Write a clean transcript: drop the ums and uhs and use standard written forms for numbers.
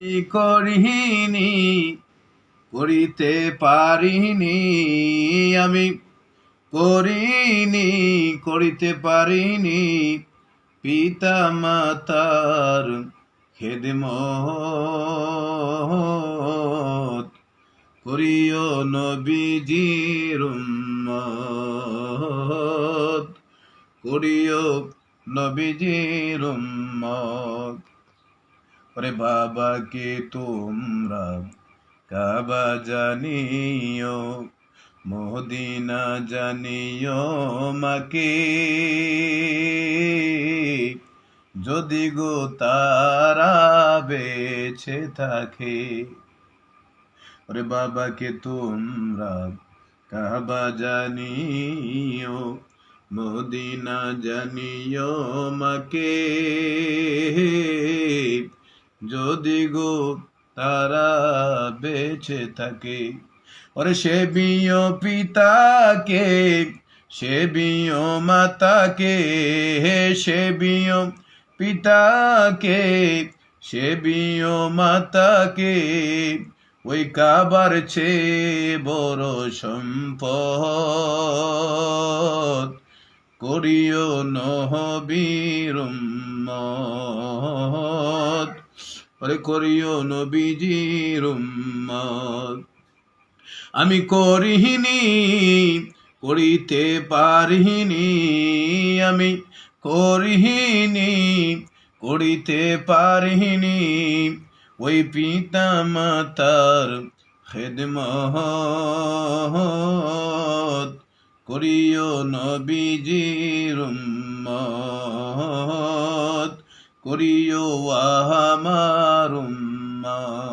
করিনি, করিতে পারিনি, আমি করিনি, করিতে পারিনি পিতা মাতার খেদমত, করিও নবীজির উম্মত, করিও নবীজির উম্মত। ওরে বাবাকে তোমরা কাবা জানিও, মদিনা জানিও মাকে, যদি গো তারা বেঁচে থাকে। ওরে বাবাকে তোমরা কাবা জানিও, মদিনা জানিও মাকে, যদি গো তারা বেঁচে থাকে। ওরে সেবিও পিতাকে, সেবিও মাতাকে, সেবিও পিতাকে, সেবিও মাতাকে, ওই কাবার চেয়ে বড় সম্পদ, করিও নবীর উম্মত, ওরে করিও নবীজির উম্মত। আমি করিনি, করিতে পারিনি, আমি করিনি, করিতে পারিনি ওই পিতা মাতার খেদমত, করিও নবীজির উম্মত, করিও আমার উম্মত।